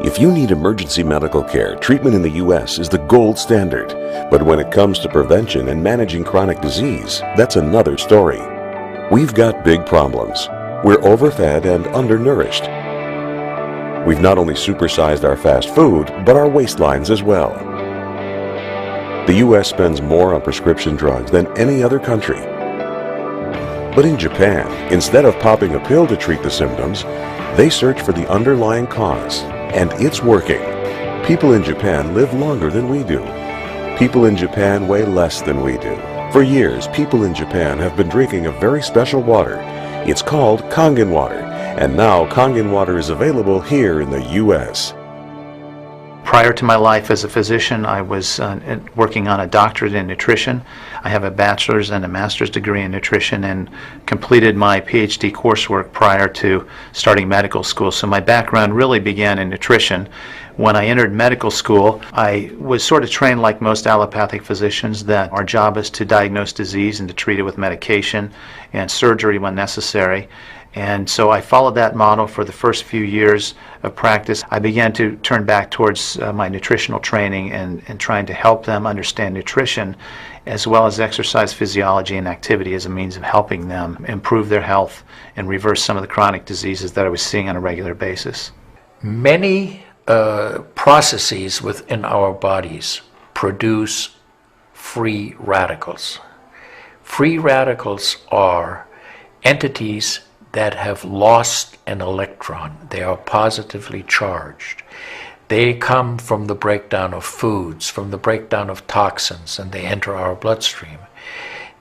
If you need emergency medical care, treatment in the U.S. is the gold standard. But when it comes to prevention and managing chronic disease, that's another story. We've got big problems. We're overfed and undernourished. We've not only supersized our fast food, but our waistlines as well. The U.S. spends more on prescription drugs than any other country. But in Japan, instead of popping a pill to treat the symptoms, they search for the underlying cause. And it's working. People in Japan live longer than we do. People in Japan weigh less than we do. For years, people in Japan have been drinking a very special water. It's called Kangen water, and now Kangen water is available here in the U.S. Prior to my life as a physician, I was working on a doctorate in nutrition. I have a bachelor's and a master's degree in nutrition and completed my PhD coursework prior to starting medical school. So my background really began in nutrition. When I entered medical school, I was sort of trained like most allopathic physicians that our job is to diagnose disease and to treat it with medication and surgery when necessary. And so I followed that model for the first few years of practice. I began to turn back towards my nutritional training and trying to help them understand nutrition as well as exercise physiology and activity as a means of helping them improve their health and reverse some of the chronic diseases that I was seeing on a regular basis. Many processes within our bodies produce free radicals. Free radicals are entities that have lost an electron. They are positively charged. They come from the breakdown of foods, from the breakdown of toxins, and they enter our bloodstream.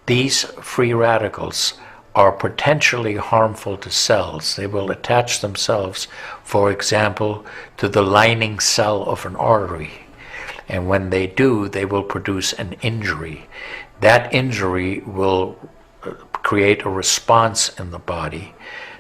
These free radicals are potentially harmful to cells. They will attach themselves, for example, to the lining cell of an artery. And when they do, they will produce an injury. That injury will create a response in the body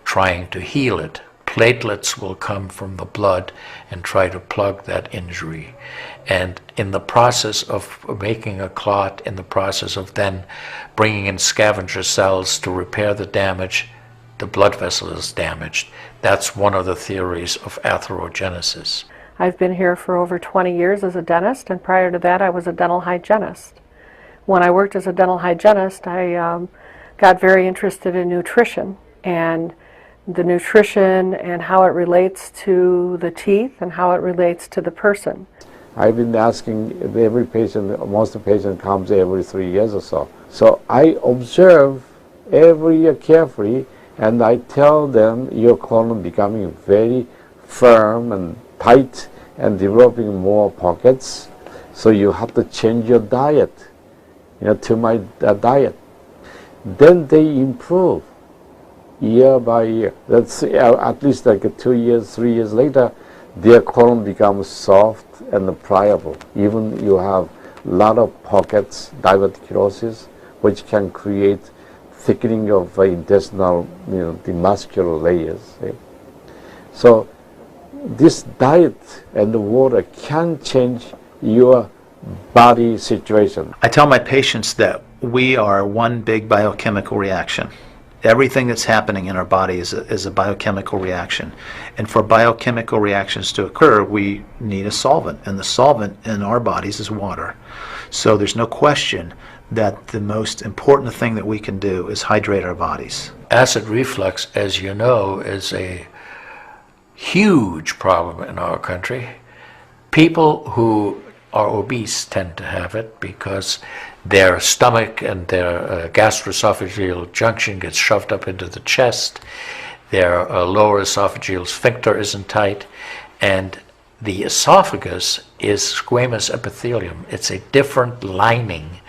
trying to heal it. Platelets will come from the blood and try to plug that injury. And in the process of making a clot, in the process of then bringing in scavenger cells to repair the damage, the blood vessel is damaged. That's one of the theories of atherogenesis. I've been here for over 20 years as a dentist, and prior to that I was a dental hygienist. When I worked as a dental hygienist, I got very interested in nutrition and the nutrition and how it relates to the teeth and how it relates to the person. I've been asking every patient, most of the patient comes every 3 years or so. So I observe every year carefully and I tell them your colon becoming very firm and tight and developing more pockets. So you have to change your diet, to my diet. Then they improve year by year. That's at least like 2 years, 3 years later, their colon becomes soft and pliable. Even you have a lot of pockets, diverticulosis, which can create thickening of intestinal, the muscular layers. So this diet and the water can change your body situation. I tell my patients that we are one big biochemical reaction. Everything that's happening in our body is a biochemical reaction. And for biochemical reactions to occur, we need a solvent. And the solvent in our bodies is water. So there's no question that the most important thing that we can do is hydrate our bodies. Acid reflux, as you know, is a huge problem in our country. People who are obese tend to have it because their stomach and their gastroesophageal junction gets shoved up into the chest, their lower esophageal sphincter isn't tight, and the esophagus is squamous epithelium. It's a different lining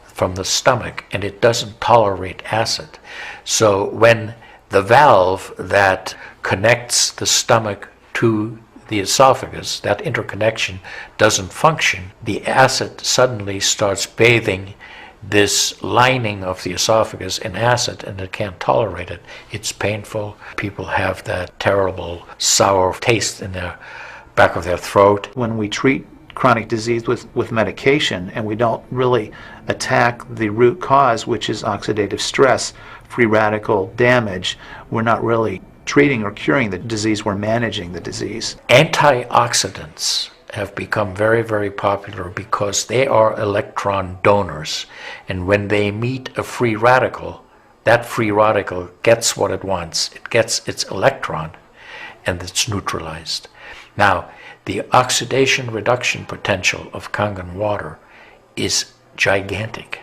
from the stomach, and it doesn't tolerate acid. So when the valve that connects the stomach to the esophagus, that interconnection doesn't function, the acid suddenly starts bathing this lining of the esophagus in acid and it can't tolerate it. It's painful. People have that terrible sour taste in the back of their throat. When we treat chronic disease with medication and we don't really attack the root cause, which is oxidative stress, free radical damage, we're not really treating or curing the disease, we're managing the disease. Antioxidants have become very, very popular because they are electron donors. And when they meet a free radical, that free radical gets what it wants. It gets its electron and it's neutralized. Now, the oxidation reduction potential of Kangen water is gigantic.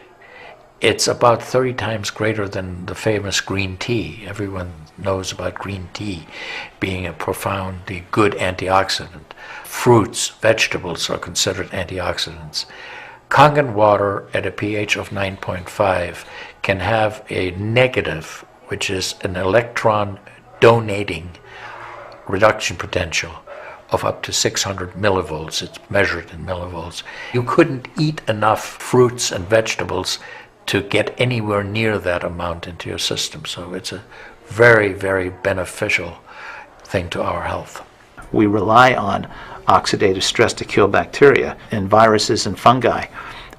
It's about 30 times greater than the famous green tea. Everyone knows about green tea being a profoundly good antioxidant. Fruits, vegetables are considered antioxidants. Kangen water at a pH of 9.5 can have a negative, which is an electron donating reduction potential of up to 600 millivolts. It's measured in millivolts. You couldn't eat enough fruits and vegetables to get anywhere near that amount into your system. So it's a very, very beneficial thing to our health. We rely on oxidative stress to kill bacteria and viruses and fungi.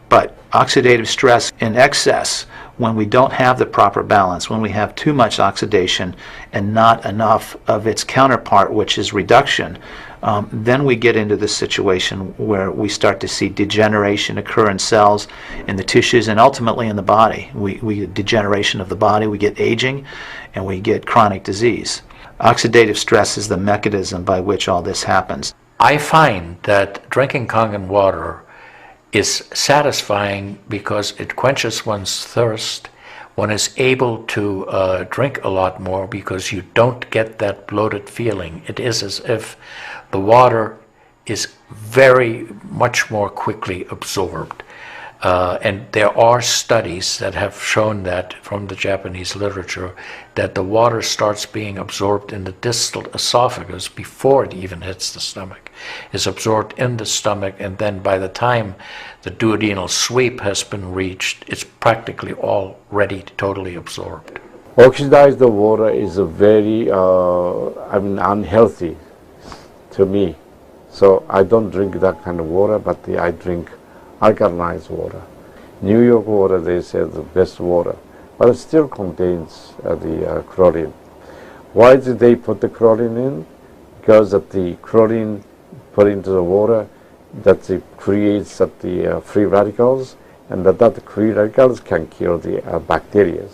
But oxidative stress in excess, when we don't have the proper balance, when we have too much oxidation and not enough of its counterpart, which is reduction, then we get into this situation where we start to see degeneration occur in cells, in the tissues, and ultimately in the body. We get degeneration of the body, we get aging, and we get chronic disease. Oxidative stress is the mechanism by which all this happens. I find that drinking Kangen water is satisfying because it quenches one's thirst. One is able to drink a lot more because you don't get that bloated feeling. It is as if the water is very much more quickly absorbed. And there are studies that have shown that from the Japanese literature that the water starts being absorbed in the distal esophagus before it even hits the stomach. It's absorbed in the stomach, and then by the time the duodenal sweep has been reached, it's practically already totally absorbed. Oxidized water is a very unhealthy to me. So I don't drink that kind of water, but I drink alkalinized water. New York water, they say, the best water, but it still contains the chlorine. Why did they put the chlorine in? Because that the chlorine put into the water, that it creates the free radicals, and that free radicals can kill the bacteria.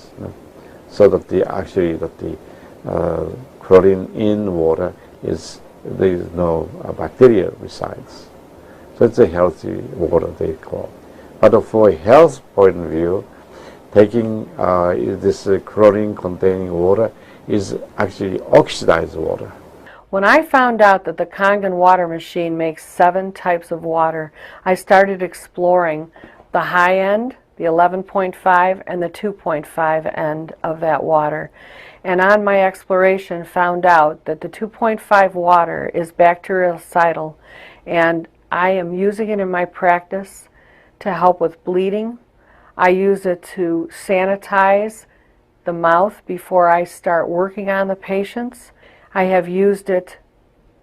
So that the chlorine in water is, there is no bacteria resides. So it's a healthy water, they call. But for a health point of view, taking this chlorine containing water is actually oxidized water. When I found out that the Kangen water machine makes 7 types of water, I started exploring the high end, the 11.5, and the 2.5 end of that water. And on my exploration found out that the 2.5 water is bactericidal, and I am using it in my practice to help with bleeding. I use it to sanitize the mouth before I start working on the patients. I have used it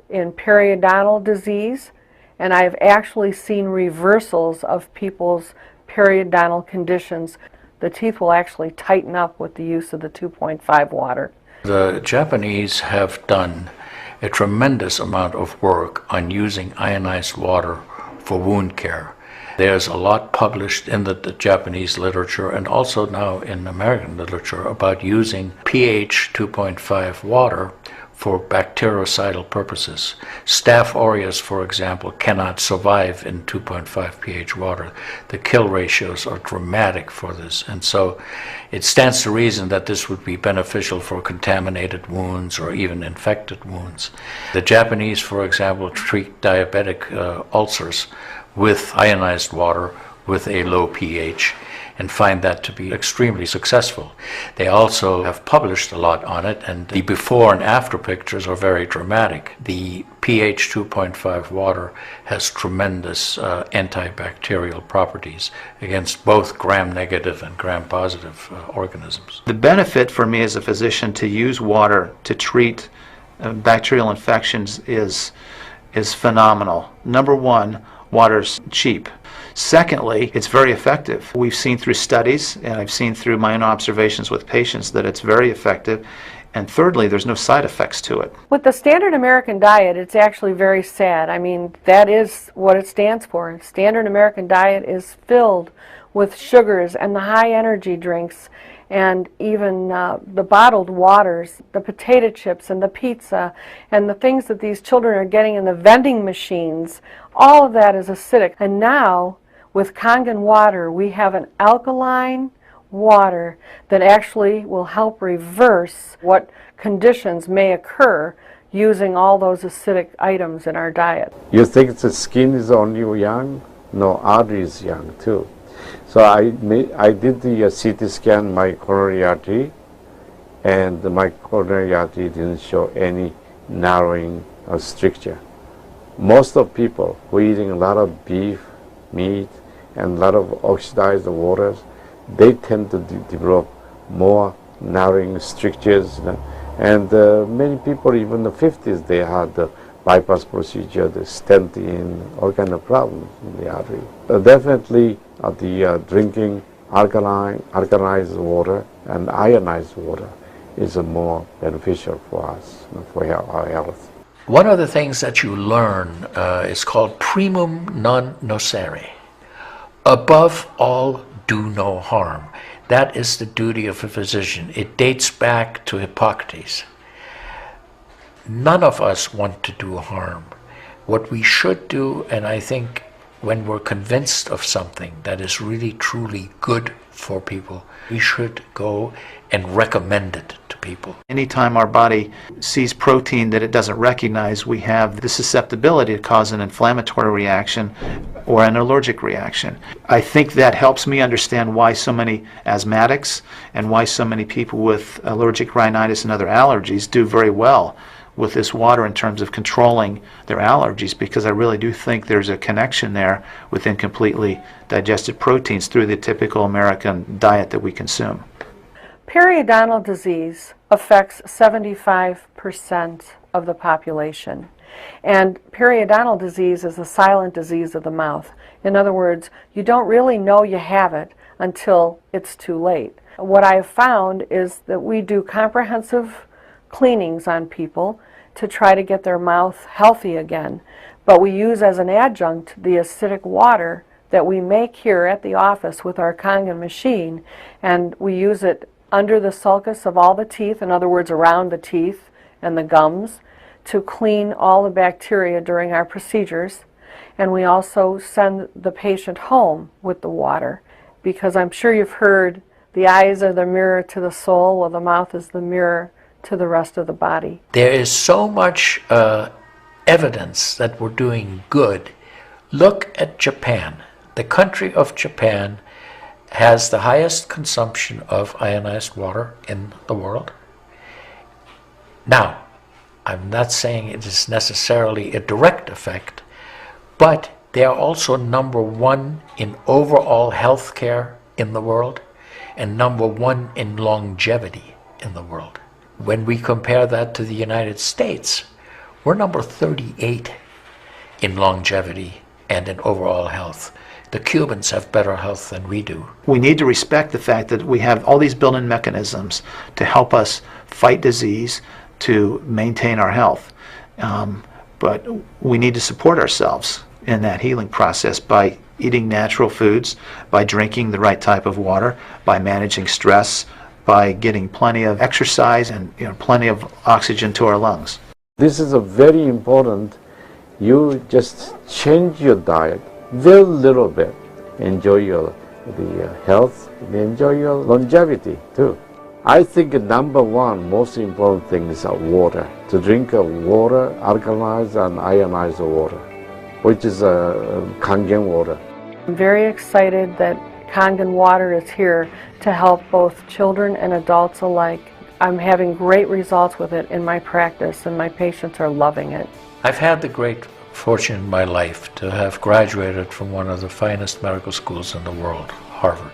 in periodontal disease, and I've actually seen reversals of people's periodontal conditions. The teeth will actually tighten up with the use of the 2.5 water. The Japanese have done a tremendous amount of work on using ionized water for wound care. There's a lot published in the Japanese literature and also now in American literature about using pH 2.5 water for bactericidal purposes. Staph aureus, for example, cannot survive in 2.5 pH water. The kill ratios are dramatic for this, and so it stands to reason that this would be beneficial for contaminated wounds or even infected wounds. The Japanese, for example, treat diabetic ulcers with ionized water with a low pH and find that to be extremely successful. They also have published a lot on it, and the before and after pictures are very dramatic. The pH 2.5 water has tremendous antibacterial properties against both gram-negative and gram-positive organisms. The benefit for me as a physician to use water to treat bacterial infections is phenomenal. Number one, water's cheap. Secondly, it's very effective. We've seen through studies, and I've seen through my own observations with patients, that it's very effective. And thirdly, there's no side effects to it. With the standard American diet, it's actually very sad. I mean, that is what it stands for. Standard American diet is filled with sugars and the high energy drinks and even the bottled waters, the potato chips and the pizza and the things that these children are getting in the vending machines. All of that is acidic. And now, with Kangen water, we have an alkaline water that actually will help reverse what conditions may occur using all those acidic items in our diet. You think the skin is only young? No, artery is young too. So I did the CT scan my coronary artery, and my coronary artery didn't show any narrowing or stricture. Most of people who are eating a lot of beef, meat, and a lot of oxidized waters, they tend to develop more narrowing strictures. And many people, even in the 50s, they had the bypass procedure, the stent in, all kind of problems in the artery. Definitely the drinking alkalized water and ionized water is more beneficial for us, for our health. One of the things that you learn is called primum non nocere. Above all, do no harm. That is the duty of a physician. It dates back to Hippocrates. None of us want to do harm. What we should do, and I think when we're convinced of something that is really truly good for people, we should go and recommend it to people. Anytime our body sees protein that it doesn't recognize, we have the susceptibility to cause an inflammatory reaction or an allergic reaction. I think that helps me understand why so many asthmatics and why so many people with allergic rhinitis and other allergies do very well with this water in terms of controlling their allergies, because I really do think there's a connection there with incompletely digested proteins through the typical American diet that we consume. Periodontal disease affects 75% of the population. And periodontal disease is a silent disease of the mouth. In other words, you don't really know you have it until it's too late. What I have found is that we do comprehensive cleanings on people to try to get their mouth healthy again. But we use as an adjunct the acidic water that we make here at the office with our Kangen machine, and we use it under the sulcus of all the teeth, in other words around the teeth and the gums, to clean all the bacteria during our procedures. And we also send the patient home with the water, because I'm sure you've heard the eyes are the mirror to the soul, while the mouth is the mirror to the rest of the body. There is so much evidence that we're doing good. Look at Japan. The country of Japan has the highest consumption of ionized water in the world. Now, I'm not saying it is necessarily a direct effect, but they are also number one in overall health care in the world and number one in longevity in the world. When we compare that to the United States, we're number 38 in longevity and in overall health. The Cubans have better health than we do. We need to respect the fact that we have all these built-in mechanisms to help us fight disease, to maintain our health. But we need to support ourselves in that healing process by eating natural foods, by drinking the right type of water, by managing stress, by getting plenty of exercise and plenty of oxygen to our lungs. This is a very important. You just change your diet very little bit. Enjoy the health, enjoy your longevity too. I think number one most important thing is water. To drink water, alkalized and ionized water, which is Kangen water. I'm very excited that Kangen water is here to help both children and adults alike. I'm having great results with it in my practice, and my patients are loving it. I've had the great fortune in my life to have graduated from one of the finest medical schools in the world, Harvard.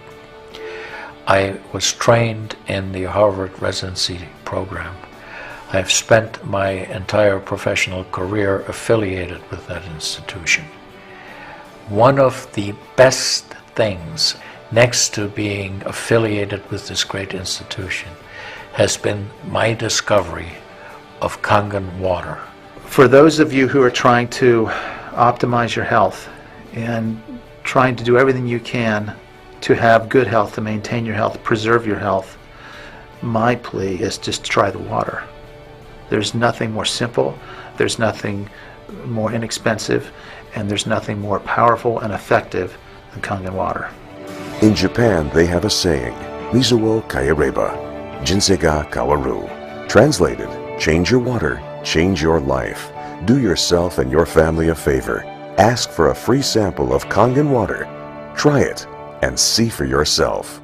I was trained in the Harvard residency program. I've spent my entire professional career affiliated with that institution. One of the best things, next to being affiliated with this great institution, has been my discovery of Kangen water. For those of you who are trying to optimize your health and trying to do everything you can to have good health, to maintain your health, preserve your health, my plea is just try the water. There's nothing more simple, there's nothing more inexpensive, and there's nothing more powerful and effective than Kangen water. In Japan, they have a saying, Mizu wo kaereba, jinsei ga kawaru. Translated, change your water, change your life. Do yourself and your family a favor. Ask for a free sample of Kangen water. Try it and see for yourself.